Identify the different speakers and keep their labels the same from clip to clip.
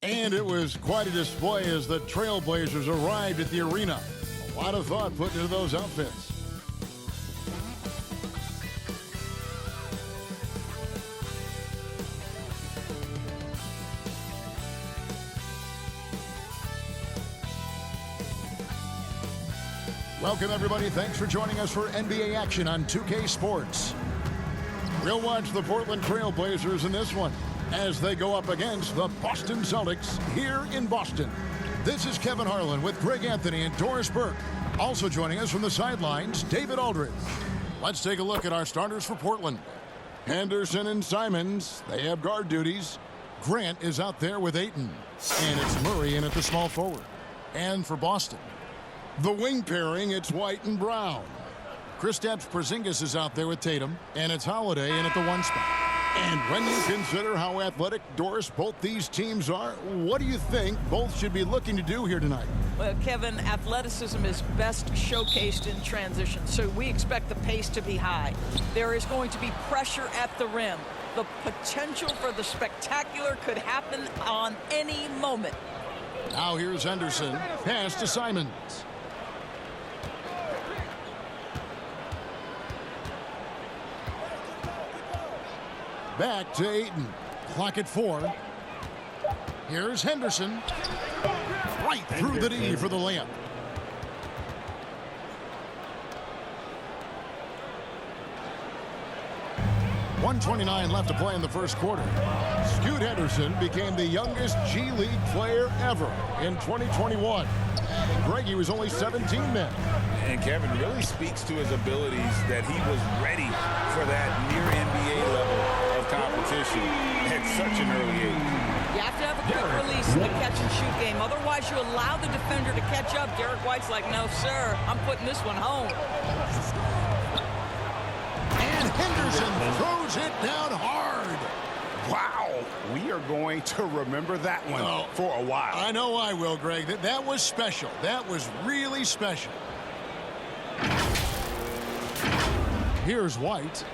Speaker 1: And it was quite a display as the Trailblazers arrived at the arena. A lot of thought put into those outfits. Welcome, everybody. Thanks for joining us for NBA action on 2K Sports. We'll watch the Portland Trailblazers in this one as they go up against the Boston Celtics here in Boston. This is Kevin Harlan with Greg Anthony and Doris Burke. Also joining us from the sidelines, David Aldridge. Let's take a look at our starters for Portland. Henderson and Simons, they have guard duties. Grant is out there with Ayton. And it's Murray in at the small forward. And for Boston, the wing pairing, it's White and Brown. Kristaps Porzingis is out there with Tatum. And it's Holiday in at the one spot. And when you consider how athletic, Doris, both these teams are, what do you think both should be looking to do here tonight?
Speaker 2: Well, Kevin, athleticism is best showcased in transition, so we expect the pace to be high. There is going to be pressure at the rim. The potential for the spectacular could happen on any moment.
Speaker 1: Now here's Henderson. Pass to Simons. Back to Ayton. Clock at 4. Here's Henderson. Right through the D for the layup. .129 left to play in the first quarter. Scoot Henderson became the youngest G League player ever in 2021. Greg, he was only 17 then.
Speaker 3: And Kevin really speaks to his abilities that he was ready for that near NBA level of competition at such an early age.
Speaker 2: You have to have a quick release in the catch-and-shoot game. Otherwise, you allow the defender to catch up. Derek White's like, no, sir, I'm putting this one home.
Speaker 1: And Henderson throws it down hard.
Speaker 3: Wow, we are going to remember that one for a while.
Speaker 1: I know I will, Greg. That was special. That was really special. Here's White.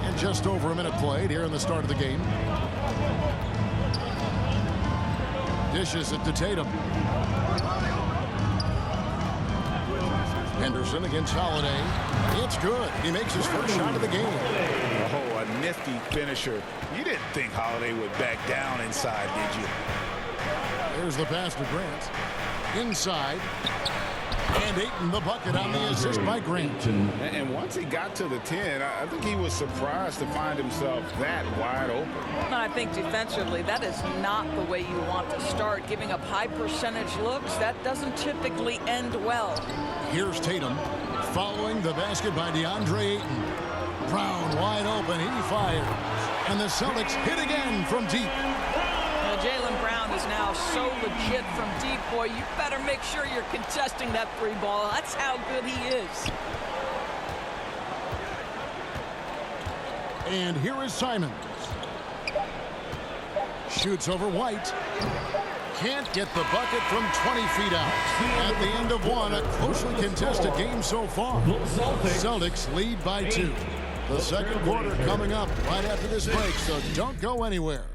Speaker 1: And just over a minute played here in the start of the game. Dishes it to Tatum. Henderson against Holiday. It's good. He makes his first shot of the game.
Speaker 3: Oh, a nifty finisher. You didn't think Holiday would back down inside, did you?
Speaker 1: There's the pass to Grant. Inside. And Ayton the bucket on the assist by Grant.
Speaker 3: And once he got to the 10, I think he was surprised to find himself that wide open.
Speaker 2: I think defensively, that is not the way you want to start. Giving up high percentage looks, that doesn't typically end well.
Speaker 1: Here's Tatum following the basket by DeAndre Ayton. Brown wide open. He fires. And the Celtics hit again from deep.
Speaker 2: Jaylen Brown is now so legit from deep, boy. You better make sure you're contesting that free ball. That's how good he is.
Speaker 1: And here is Simons. Shoots over White. Can't get the bucket from 20 feet out. At the end of one, a closely contested game so far. Celtics lead by 2. The second quarter coming up right after this break, so don't go anywhere.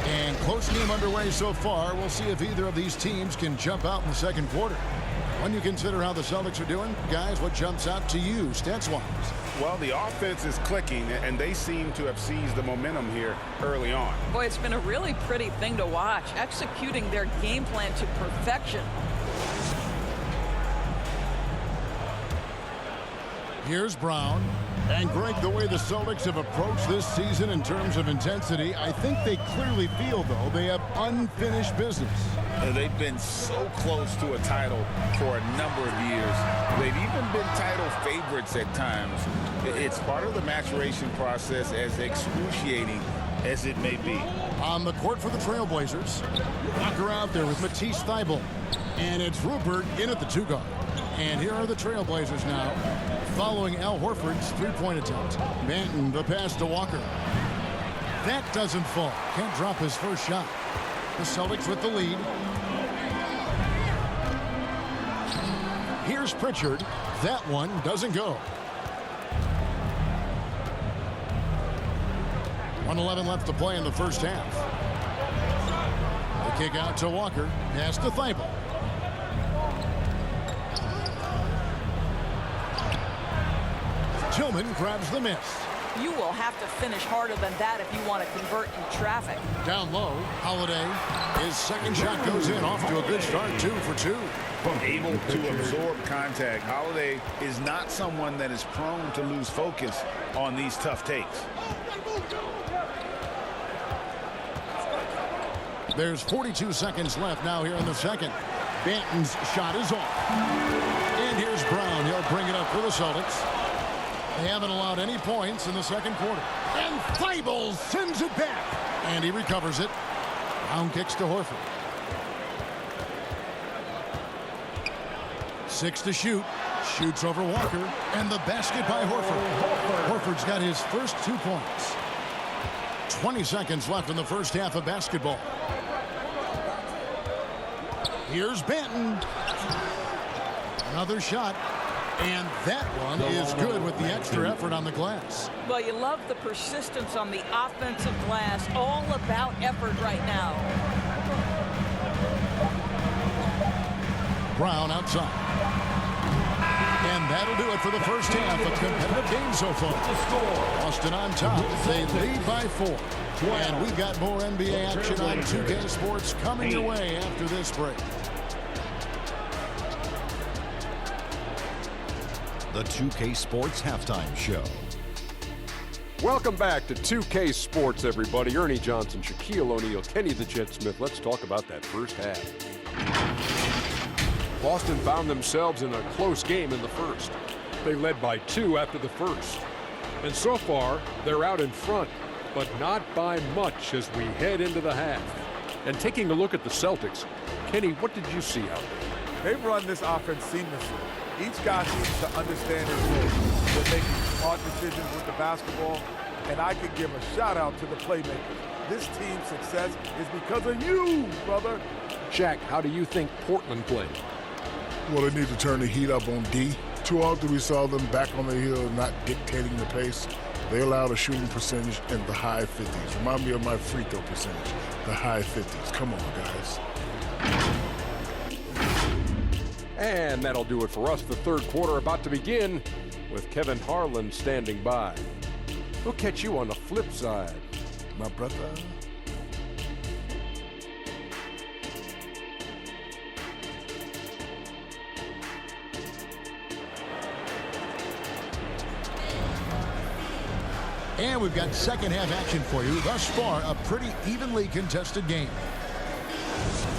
Speaker 1: And close game underway so far. We'll see if either of these teams can jump out in the second quarter. When you consider how the Celtics are doing, guys, what jumps out to you, stats-wise?
Speaker 3: Well, the offense is clicking, and they seem to have seized the momentum here early on.
Speaker 2: Boy, it's been a really pretty thing to watch, executing their game plan to perfection.
Speaker 1: Here's Brown. And Greg, the way the Celtics have approached this season in terms of intensity, I think they clearly feel, though, they have unfinished business.
Speaker 3: They've been so close to a title for a number of years. They've even been title favorites at times. It's part of the maturation process, as excruciating as it may be.
Speaker 1: On the court for the Trailblazers, Walker out there with Matisse Thybulle. And it's Rupert in at the 2-guard. And here are the Trailblazers now, following Al Horford's three-point attempt. Banton, the pass to Walker. That doesn't fall. Can't drop his first shot. The Celtics with the lead. Here's Pritchard. That one doesn't go. 1:11 left to play in the first half. The kick out to Walker. Pass to Thibault. Tillman grabs the miss.
Speaker 2: You will have to finish harder than that if you want to convert in traffic.
Speaker 1: Down low, Holiday. His second shot goes in, off to a good start, 2 for 2.
Speaker 3: Able to absorb contact. Holiday is not someone that is prone to lose focus on these tough takes.
Speaker 1: There's 42 seconds left now here in the second. Banton's shot is off. And here's Brown. He'll bring it up for the Celtics. They haven't allowed any points in the second quarter. And Thibault sends it back. And he recovers it. Brown kicks to Horford. 6 to shoot. Shoots over Walker. And the basket by Horford. Horford's got his first 2 points. 20 seconds left in the first half of basketball. Here's Banton. Another shot. And that one is good with the extra effort on the glass.
Speaker 2: Well, you love the persistence on the offensive glass. All about effort right now.
Speaker 1: Brown outside. And that'll do it for the first half. A competitive game so far. Boston on top. They lead by 4. And we've got more NBA action on 2K Sports coming your way after this break.
Speaker 4: The 2K Sports Halftime Show.
Speaker 5: Welcome back to 2K Sports, everybody. Ernie Johnson, Shaquille O'Neal, Kenny the Jet Smith. Let's talk about that first half. Boston found themselves in a close game in the first. They led by 2 after the first. And so far, they're out in front, but not by much as we head into the half. And taking a look at the Celtics, Kenny, what did you see out there?
Speaker 6: They've run this offense seamlessly. Each guy seems to understand his role. They're making smart decisions with the basketball, and I could give a shout-out to the playmakers. This team's success is because of you, brother.
Speaker 5: Shaq, how do you think Portland played?
Speaker 7: Well, they need to turn the heat up on D. Too often we saw them back on the hill, not dictating the pace. They allowed a shooting percentage in the high 50s. Remind me of my free throw percentage, the high 50s. Come on, guys.
Speaker 5: And that'll do it for us. The third quarter about to begin with Kevin Harlan standing by. We'll catch you on the flip side,
Speaker 7: My brother.
Speaker 1: And we've got second half action for you. Thus far, a pretty evenly contested game.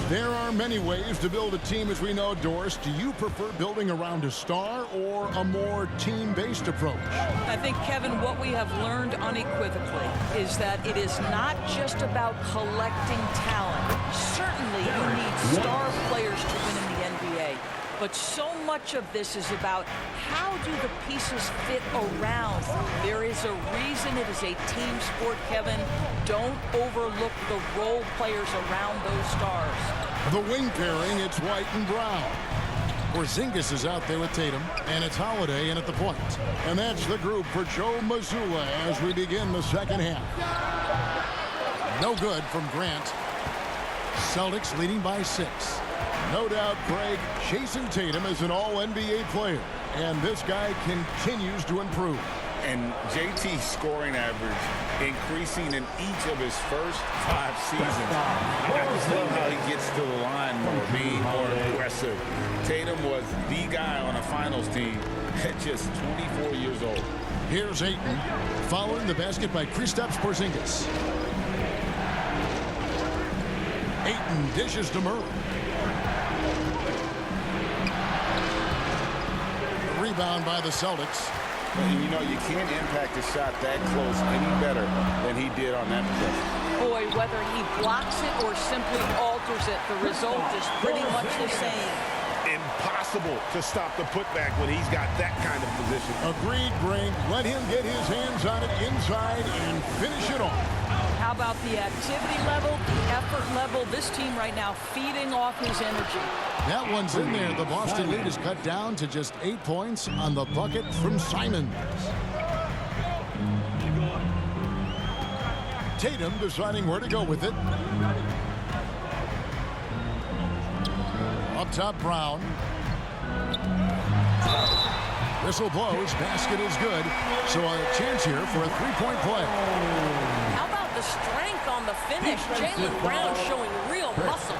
Speaker 1: There are many ways to build a team, as we know, Doris. Do you prefer building around a star or a more team-based approach?
Speaker 2: I think, Kevin, what we have learned unequivocally is that it is not just about collecting talent. Certainly, you need star players to win in the NBA. But so much of this is about how do the pieces fit around. There is a reason it is a team sport, Kevin. Don't overlook the role players around those stars.
Speaker 1: The wing pairing, it's White and Brown. Porzingis is out there with Tatum, and it's Holiday in at the point. And that's the group for Joe Mazzulla as we begin the second half. No good from Grant. Celtics leading by 6. No doubt, Craig, Jason Tatum is an all-NBA player, and this guy continues to improve.
Speaker 3: And JT's scoring average increasing in each of his first 5 seasons. I just love how he gets to the line more, being more aggressive. Tatum was the guy on a finals team at just 24 years old.
Speaker 1: Here's Ayton, following the basket by Kristaps Porzingis. Ayton dishes to Murray. Rebound by the Celtics.
Speaker 3: You know, you can't impact a shot that close any better than he did on that possession.
Speaker 2: Boy, whether he blocks it or simply alters it, the result is pretty much the same.
Speaker 3: Impossible to stop the putback when he's got that kind of position.
Speaker 1: Agreed, Greg. Let him get his hands on it inside and finish it off.
Speaker 2: How about the activity level, the effort level? This team right now feeding off his energy.
Speaker 1: That one's in there. The Boston lead is cut down to just 8 points on the bucket from Simons. Tatum deciding where to go with it. Up top, Brown. Whistle blows. Basket is good. So a chance here for a three-point play.
Speaker 2: How about the strength on the finish? Jaylen Brown showing real muscle.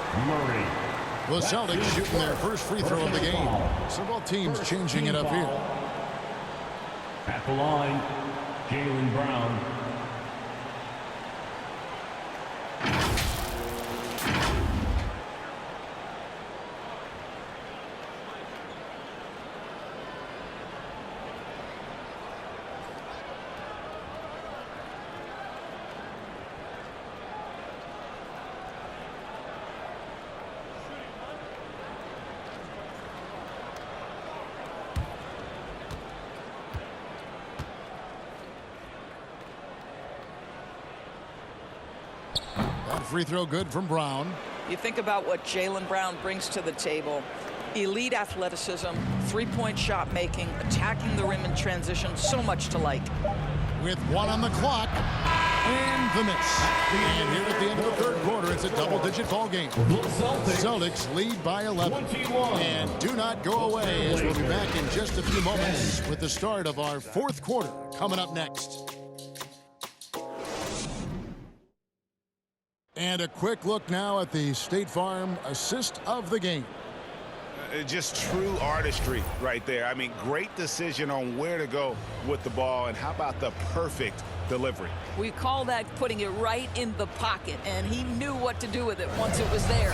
Speaker 1: The Celtics shooting their first free throw of the game. So both teams changing it up here.
Speaker 8: At the line, Jaylen Brown.
Speaker 1: Free throw good from Brown.
Speaker 2: You think about what Jaylen Brown brings to the table. Elite athleticism, three-point shot making, attacking the rim in transition, so much to like.
Speaker 1: With 1 on the clock, and the miss. And here at the end of the third quarter, it's a double-digit ball game. Celtics lead by 11. And do not go away, as we'll be back in just a few moments with the start of our fourth quarter coming up next. And a quick look now at the State Farm assist of the game.
Speaker 3: Just true artistry right there. I mean, great decision on where to go with the ball, and how about the perfect delivery?
Speaker 2: We call that putting it right in the pocket, and he knew what to do with it once it was there.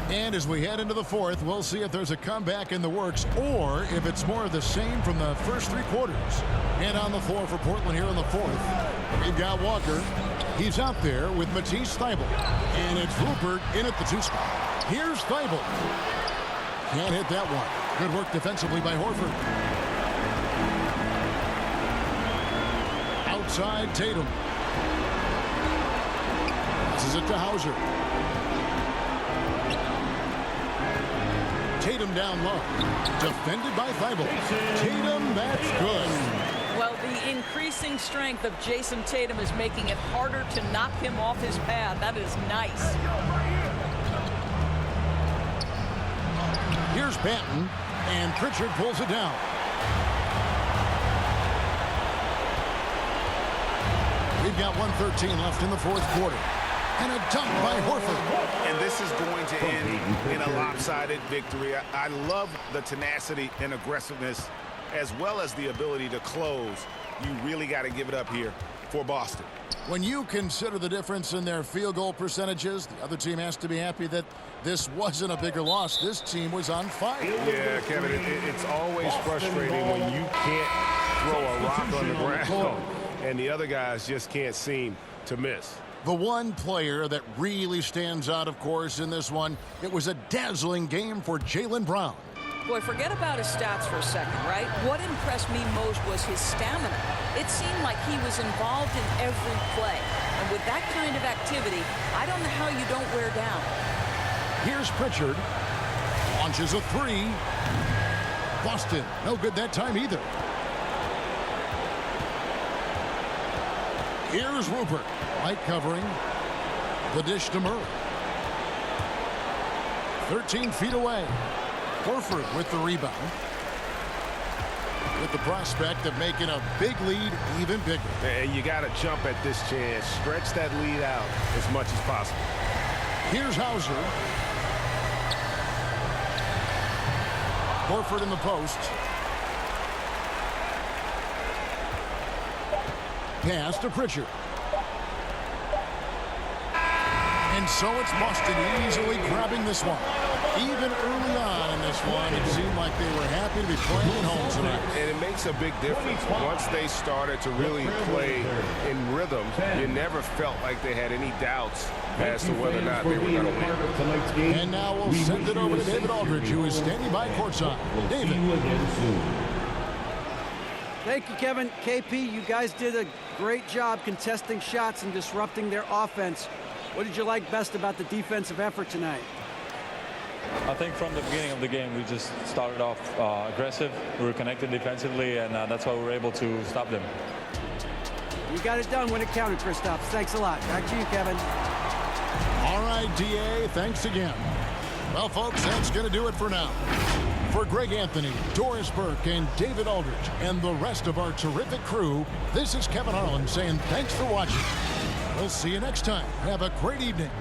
Speaker 1: And as we head into the fourth, we'll see if there's a comeback in the works or if it's more of the same from the first three quarters. And on the floor for Portland here in the fourth, we've got Walker. He's out there with Matisse Thybulle. And it's Rupert in at the 2 spot. Here's Thybulle. Can't hit that one. Good work defensively by Horford. Outside Tatum. Passes it to Hauser. Tatum down low. Defended by Thybulle. Tatum, that's good.
Speaker 2: Well, the increasing strength of Jason Tatum is making it harder to knock him off his pad. That is nice.
Speaker 1: Here's Banton, and Pritchard pulls it down. We've got 1:13 left in the fourth quarter. And a dunk by Horford.
Speaker 3: And this is going to end in a lopsided victory. I love the tenacity and aggressiveness, as well as the ability to close. You really got to give it up here for Boston.
Speaker 1: When you consider the difference in their field goal percentages, the other team has to be happy that this wasn't a bigger loss. This team was on fire.
Speaker 9: Yeah, Kevin, it's always frustrating when you can't throw a rock on the ground and the other guys just can't seem to miss.
Speaker 1: The one player that really stands out, of course, in this one, it was a dazzling game for Jaylen Brown.
Speaker 2: Boy, forget about his stats for a second, right? What impressed me most was his stamina. It seemed like he was involved in every play. And with that kind of activity, I don't know how you don't wear down.
Speaker 1: Here's Pritchard. Launches a three. Boston, no good that time either. Here's Rupert. Light covering. The dish to Murray. 13 feet away. Horford with the rebound. With the prospect of making a big lead even bigger.
Speaker 9: And you got to jump at this chance. Stretch that lead out as much as possible.
Speaker 1: Here's Hauser. Horford in the post. Pass to Pritchard. And so it's Boston easily grabbing this one. Even early on in this one, it seemed like they were happy to be playing at home tonight.
Speaker 9: And it makes a big difference. Once they started to really play in rhythm, you never felt like they had any doubts as to whether or not they were going to win.
Speaker 1: And now we'll send it over to David Aldridge, who is standing by courtside. David.
Speaker 10: Thank you, Kevin. KP, you guys did a great job contesting shots and disrupting their offense. What did you like best about the defensive effort tonight?
Speaker 11: I think from the beginning of the game, we just started off aggressive. We were connected defensively, and that's why we were able to stop them.
Speaker 10: You got it done when it counted, Kristaps. Thanks a lot. Back to you, Kevin.
Speaker 1: All right, DA, thanks again. Well, folks, that's going to do it for now. For Greg Anthony, Doris Burke, and David Aldridge, and the rest of our terrific crew, this is Kevin Harlan saying thanks for watching. We'll see you next time. Have a great evening.